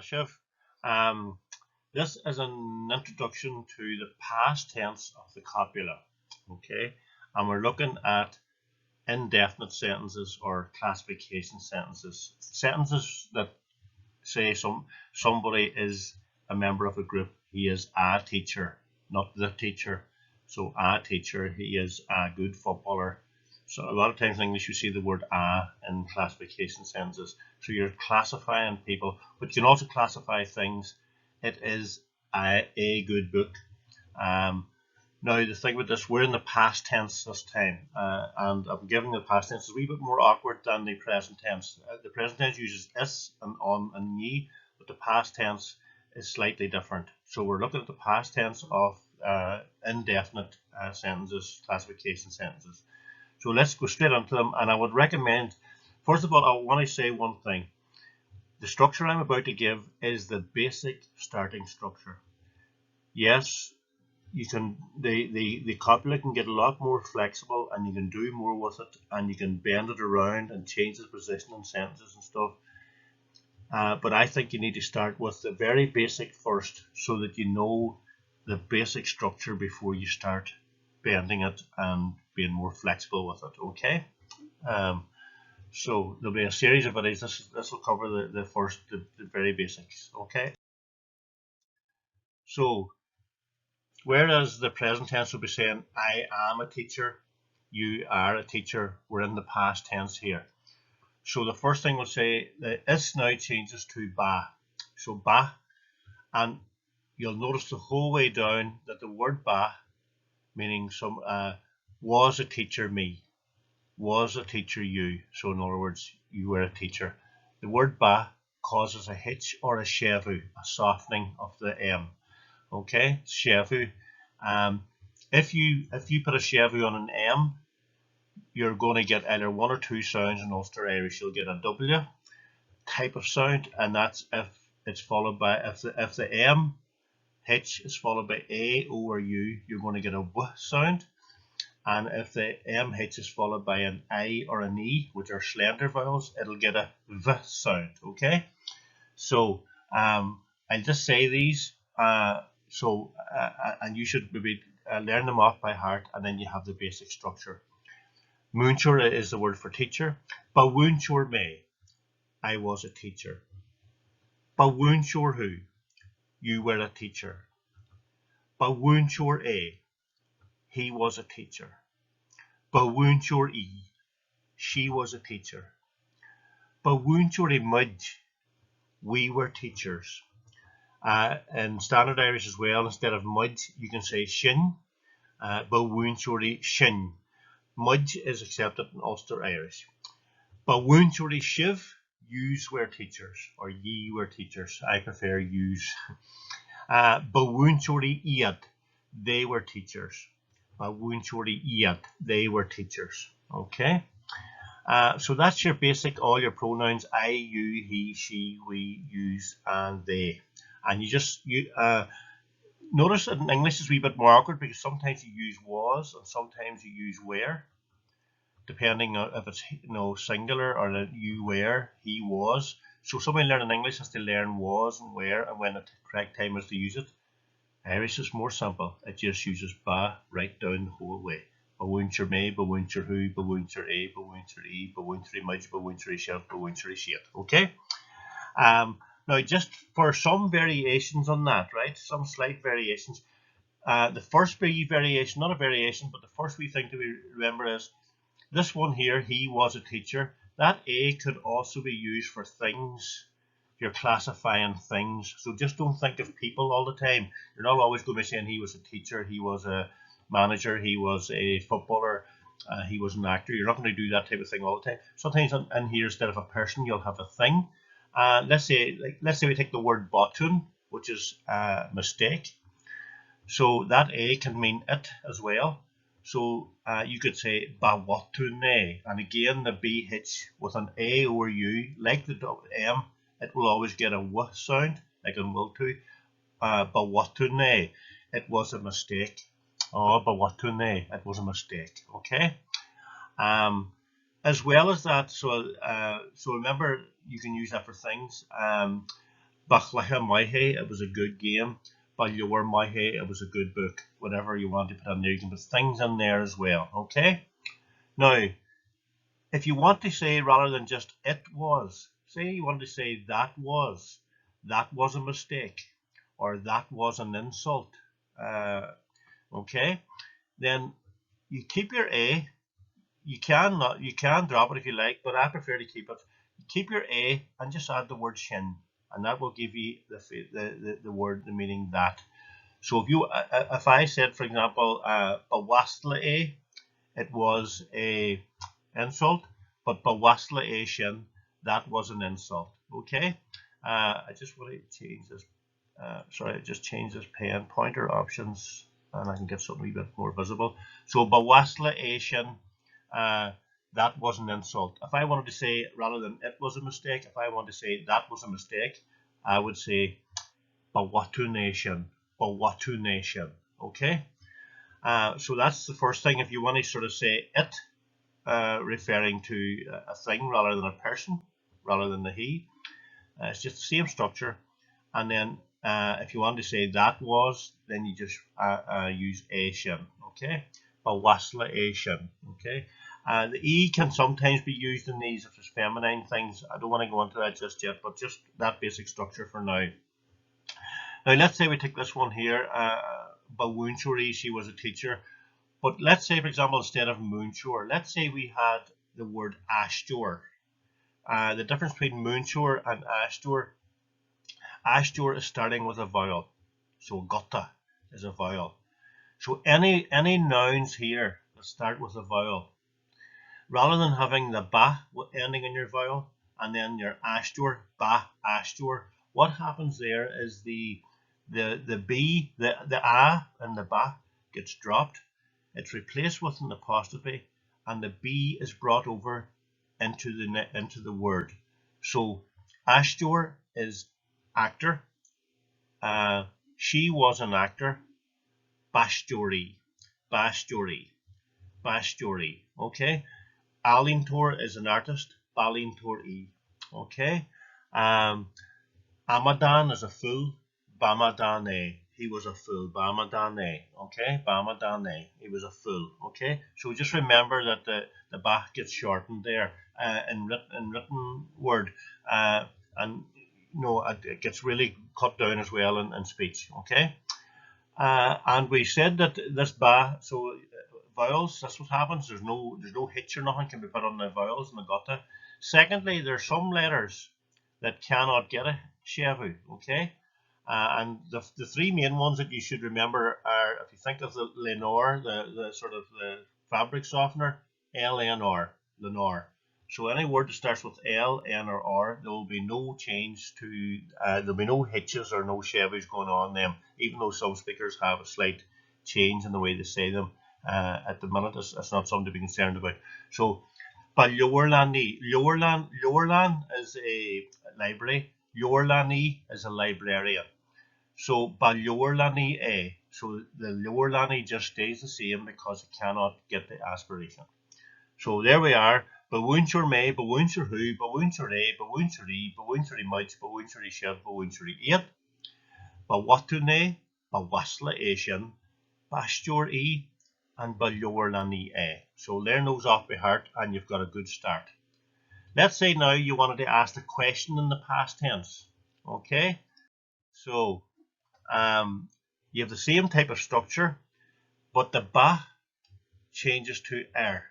Shiv. Um, this is an introduction to the past tense of the copula. Okay, and we're looking at indefinite sentences or classification sentences. Sentences that say somebody is a member of a group. He is a teacher, not the teacher. So a teacher, he is a good footballer. So a lot of times in English you see the word a in classification sentences. So you're classifying people, but you can also classify things. It is a good book. Now the thing with this, we're in the past tense this time, and I'm giving the past tense is a wee bit more awkward than the present tense. The present tense uses is and on and ye, but the past tense is slightly different. So we're looking at the past tense of indefinite sentences, classification sentences. So let's go straight into them, and I would recommend, first of all, I want to say one thing. The structure I'm about to give is the basic starting structure. Yes, you can the copula can get a lot more flexible, and you can do more with it, and you can bend it around and change the position in sentences and stuff. But I think you need to start with the very basic first, so that you know the basic structure before you start bending it and being more flexible with it. Okay. So there'll be a series of videos. This will cover the very basics. Okay. So whereas the present tense will be saying I am a teacher, you are a teacher, we're in the past tense here. So the first thing we'll say, the is now changes to ba. So ba, and you'll notice the whole way down that the word ba, meaning some was a teacher me, was a teacher you. So in other words, you were a teacher. The word ba causes a hitch or a shevu, a softening of the M. Okay, shevu. If you put a shevu on an M, you're going to get either one or two sounds in Ulster Irish. You'll get a W type of sound, and that's if it's followed by if the M hitch is followed by A, O, or U, you're going to get a W sound. And if the M hitch is followed by an I or an E, which are slender vowels, it'll get a V sound. Okay, so I'll just say these. And you should maybe learn them off by heart, and then you have the basic structure. Moonshore is the word for teacher. Bawoonshore me, I was a teacher. Bawoonshore who, you were a teacher. Bawoonshore a, he was a teacher. Bawoonshore e, she was a teacher. Bawoonshore mudge, we were teachers. In standard Irish as well, instead of mudge, you can say shin. Bawoonshore shin. Mudge is accepted in Ulster Irish. Bawoonshore shiv, yous were teachers, or ye were teachers. I prefer yous. Bawoonshore iad, they were teachers. Bawoonshore iad, they were teachers. Okay. So that's your basic, all your pronouns: I, you, he, she, we, yous, and they. And you notice that in English it's a wee bit more awkward, because sometimes you use was and sometimes you use were, depending on if it's singular or that you were, he was. So somebody learning English has to learn was and were, and when the correct time is to use it. Irish is more simple. It just uses ba right down the whole way. Bawoonshore me, bawoonshore who, bawoonshore a, bawoonshore e, bawoonshore mudge, bawoonshore shiv, bawoonshore shit. Okay. Now, just for some variations on that, right? Some slight variations. The first wee variation, not a variation, but the first wee thing to remember is this one here, he was a teacher. That a could also be used for things. You're classifying things. So just don't think of people all the time. You're not always going to be saying he was a teacher, he was a manager, he was a footballer, he was an actor. You're not going to do that type of thing all the time. Sometimes in here, instead of a person, you'll have a thing. Let's say we take the word bottoon, which is mistake. So that a can mean it as well. So you could say bawatune, and again the b hitch with an a or u, like the m, it will always get a w sound, like in will to. Bawatune, it was a mistake. Oh, bawatune, it was a mistake. Okay. As well as that, so remember, you can use that for things. Bachlacha Maihe, it was a good game. Balyor Maihe, it was a good book. Whatever you want to put in there, you can put things in there as well. Okay? Now, if you want to say rather than just it was, say you want to say that was a mistake, or that was an insult. Okay? Then you keep your A. You can drop it if you like, but I prefer to keep it. Keep your A and just add the word shin, and that will give you the word, the meaning that. So if I said, for example, bawasla A, it was a insult, but bawasla A shin, that was an insult. Okay. I just want to change this. Sorry, I just changed this pen pointer options, and I can get something a bit more visible. So bawasla A shin. That was an insult. If I wanted to say, rather than it was a mistake, if I want to say that was a mistake, I would say Bawatu Nation. Bawatu Nation. Okay? So that's the first thing. If you want to sort of say it, referring to a thing rather than a person, rather than the he, it's just the same structure. And then if you want to say that was, then you just use Asian. Okay? Bawasla Asian. Okay? The E can sometimes be used in these if it's feminine things. I don't want to go into that just yet, but just that basic structure for now. Now, let's say we take this one here. Bawunchuri, she was a teacher. But let's say, for example, instead of Moonshore, let's say we had the word Ashtor. The difference between Moonshore and Ashtor, Ashtor is starting with a vowel. So Gota is a vowel. So any nouns here that start with a vowel, rather than having the ba ending in your vowel and then your ashtor, ba, ashtor, what happens there is the b, the a and the ba gets dropped. It's replaced with an apostrophe, and the b is brought over into the word. So ashtor is actor. She was an actor. Bastori, bastori, bastori. Okay. Alintor is an artist. Balintor E. Okay. Amadan is a fool. Bamadane. He was a fool. Bamadane. Okay. Bamadane. He was a fool. Okay. So just remember that the back gets shortened there in written word, and it gets really cut down as well in speech. Okay. And we said that this ba, so vowels, that's what happens. There's no hitch or nothing can be put on the vowels in the gota. Secondly, there's some letters that cannot get a shevu, okay? And the three main ones that you should remember are, if you think of the Lenore, the sort of the fabric softener, LNR, Lenore. So any word that starts with L, N, or R, there will be no change to, there'll be no hitches or no chevys going on them, even though some speakers have a slight change in the way they say them. At the minute, it's not something to be concerned about. So, but Lowerland is a library. Lowerland is a librarian. So, by Lowerland A, so the Lowerland just stays the same because it cannot get the aspiration. So there we are. Bawuncher me, bawuncher who, bawuncher a, bawuncher e, bawuncher much, bawuncher shiv, bawuncher eight. Bawatune, bawasla Asian, bastur e, and balyorlani a. So learn those off by heart and you've got a good start. Let's say now you wanted to ask the question in the past tense. Okay? So you have the same type of structure, but the ba changes to er.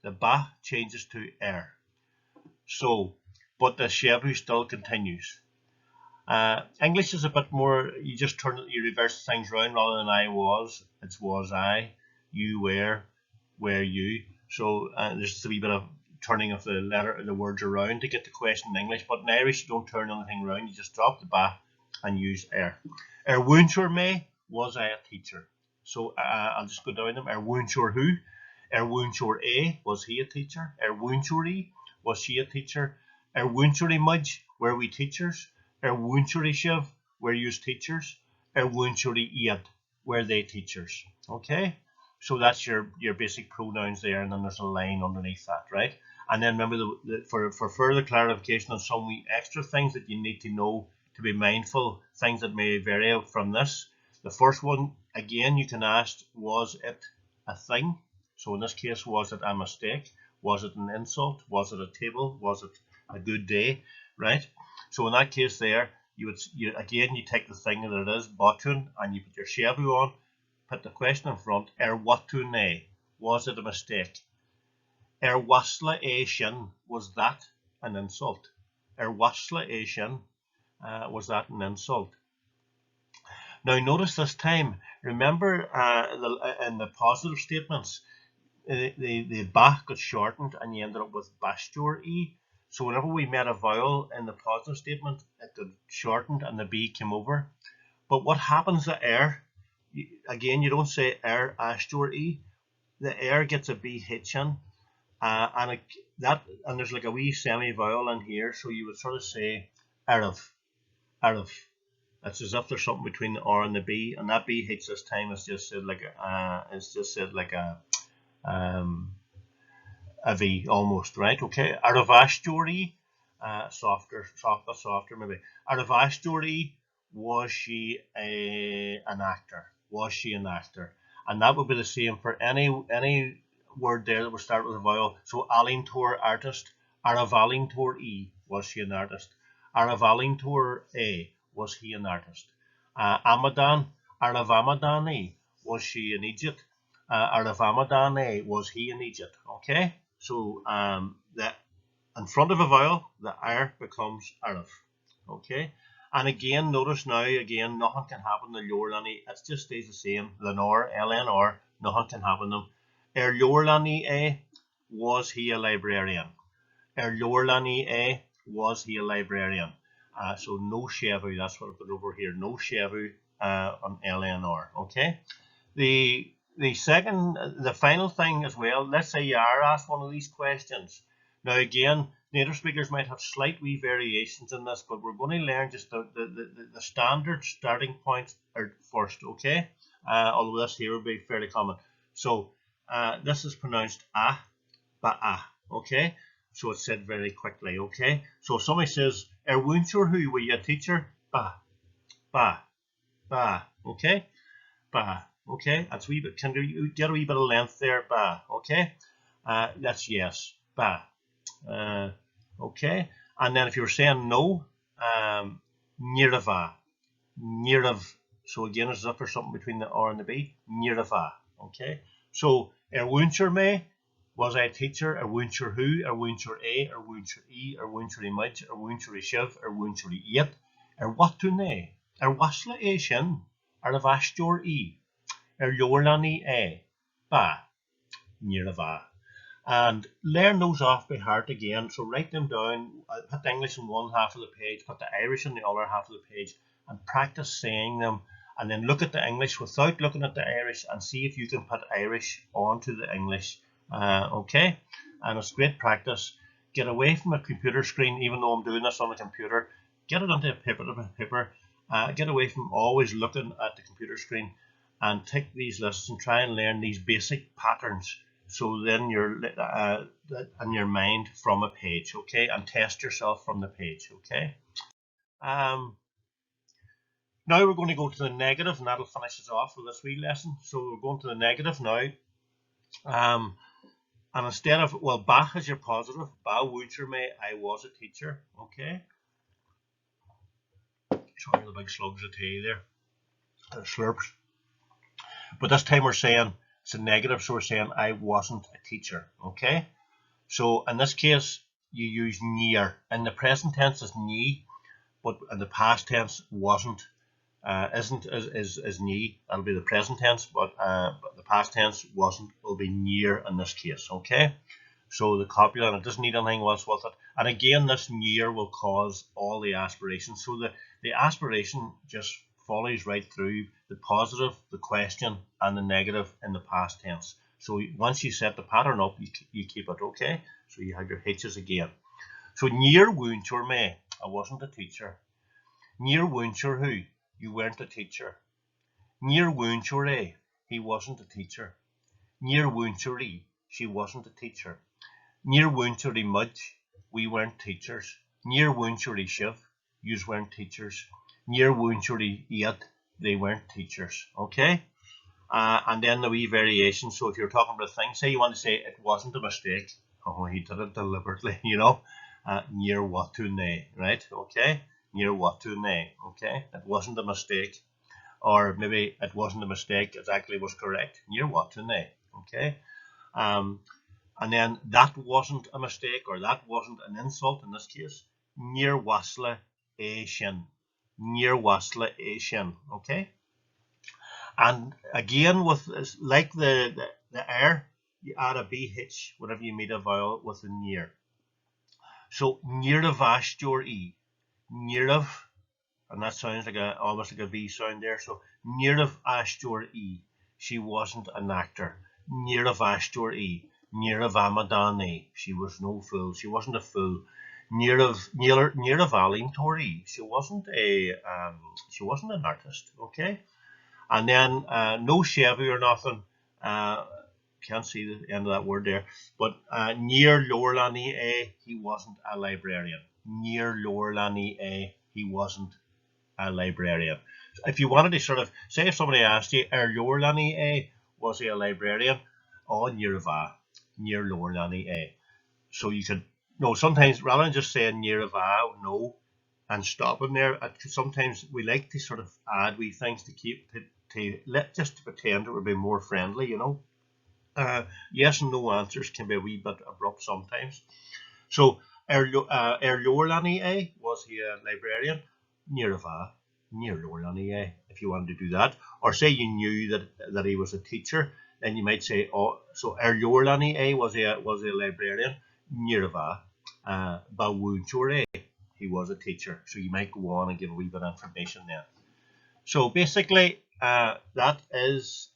The ba changes to er. So, but the shevu still continues. English is a bit more, you reverse things around rather than I was, it's was I, you were you. So there's a wee bit of turning of the words around to get the question in English, but in Irish you don't turn anything around, you just drop the ba and use er. Winter me, was I a teacher? So I'll just go down them. Winter who? Winter a, was he a teacher? Winter e, was she a teacher? Winter mudge, were we teachers? Winter shiv, were you teachers? Winter iad, were they teachers? Okay, so that's your basic pronouns there, and then there's a line underneath that, right? And then remember for further clarification on some wee extra things that you need to know to be mindful, things that may vary from this. The first one, again, you can ask, was it a thing? So in this case, was it a mistake? Was it an insult? Was it a table? Was it a good day? Right? So in that case there, you take the thing that it is, botún, and you put your shevu on, put the question in front, watún é? Was it a mistake? Wasla é sin, was that an insult? Wasla é sin, was that an insult? Now notice this time, remember in the positive statements, the ba got shortened and you ended up with bastur e. So whenever we met a vowel in the positive statement, it got shortened and the b came over. But what happens to again, you don't say astur e. The gets a b hitch in, and there's like a wee semi-vowel in here, so you would sort of say arif. It's as if there's something between the R and the B, and that B hitch this time is just said like a V almost, right? Okay. Aravashtori, softer maybe. Aravashtori, was she an actor? Was she an actor? And that would be the same for any word there that would start with a vowel. So Alintor artist, Aravalintor E, was she an artist? Aravalintor A, was he an artist? Amadan, Aravamadani, was she in Egypt? Aravamadane, was he in Egypt? Okay, so that in front of a vowel, the R becomes Arif. Okay, and again, notice now, again, nothing can happen to Lorlani. It just stays the same. Lenore, LNR, nothing can happen to him. Lorlani A, was he a librarian? Lorlani A, was he a librarian? So no shevu, that's what I put over here. No shevu on LNR. Okay. The final thing as well, let's say you are asked one of these questions. Now again, native speakers might have slight wee variations in this, but we're going to learn just the standard starting points first, okay? Although this here will be fairly common. So this is pronounced ba, okay? So it's said very quickly, okay? So if somebody says, Wuncher, who were you a teacher? Ba, okay? Ba. Okay, that's a wee bit. Can you get a wee bit of length there? Ba. Okay, that's yes. Ba. Okay, and then if you were saying no, nirava. So again, it's up for something between the R and the B. Nirava. Okay, so wuncher me, was I a teacher? Wuncher who? Wuncher a? Wuncher e? Wuncher image? Wuncher shiv? Wuncher yet? What to ne? Wasla e shin? Avastor e? Lorlani A, ba, nirava. And learn those off by heart again. So write them down, put the English in one half of the page, put the Irish in the other half of the page, and practice saying them. And then look at the English without looking at the Irish and see if you can put Irish onto the English. Okay? And it's great practice. Get away from a computer screen, even though I'm doing this on a computer. Get it onto a paper. Get away from always looking at the computer screen. And take these lists and try and learn these basic patterns. So then you're in your mind from a page, okay? And test yourself from the page, okay? Now we're going to go to the negative, and that'll finish us off with this wee lesson. So we're going to the negative now. And instead of, well, ba is your positive. Ba wuncher me, I was a teacher, okay? Sorry, the big slugs of tea there. Slurps. But this time we're saying it's a negative, so we're saying I wasn't a teacher, okay? So in this case, you use near. In the present tense is nie, but in the past tense wasn't, isn't is nie. That'll be the present tense, but the past tense wasn't will be near in this case, okay? So the copula, and it doesn't need anything else with it. And again, this near will cause all the aspirations. So the aspiration just follows right through the positive, the question, and the negative in the past tense. So once you set the pattern up, you keep it, okay? So you have your hitches again. So near wuncher me, I wasn't a teacher. Near wuncher who, you weren't a teacher. Near wuncher a, he wasn't a teacher. Near wuncher e, she wasn't a teacher. Near wuncher e mudge, we weren't teachers. Near wuncher e shiv, yous weren't teachers. Near Woonchuri yet, they weren't teachers. Okay? And then the wee variation. So if you're talking about a thing, say you want to say it wasn't a mistake. Oh, he did it deliberately, you know. Near Watune, right? Okay? Near Watune, okay? It wasn't a mistake. Or maybe it wasn't a mistake, it actually was correct. Near Watune, okay? And then that wasn't a mistake, or that wasn't an insult in this case. Near Wasla A Shin. Near Wasla A Shin, okay? And again, with like the air, you add a BH whenever you meet a vowel with the near. So near the Vastur E. Near of, and that sounds like almost like a V sound there. So near of Astur E. She wasn't an actor. Near of Astur E. Near of Amadani. She was no fool. She wasn't a fool. Near of Alim Tori. She wasn't an artist. Okay. And then no Chevy or nothing. Can't see the end of that word there. But near Lorlani A, he wasn't a librarian. Near Lorlani A, he wasn't a librarian. If you wanted to sort of say, if somebody asked you, Lorlani A, was he a librarian? Oh, near Lorlani A. So you could, no, sometimes rather than just saying near no, and stopping there, sometimes we like to sort of add wee things to keep just to pretend it would be more friendly, you know. Yes and no answers can be a wee bit abrupt sometimes. So Lorlani A, was he a librarian? Near Lorlani A, if you wanted to do that. Or say you knew that he was a teacher, then you might say, oh, so Lorlani A, was he a librarian? Near Bawunchore, he was a teacher. So you might go on and give a wee bit of information there. So basically, that is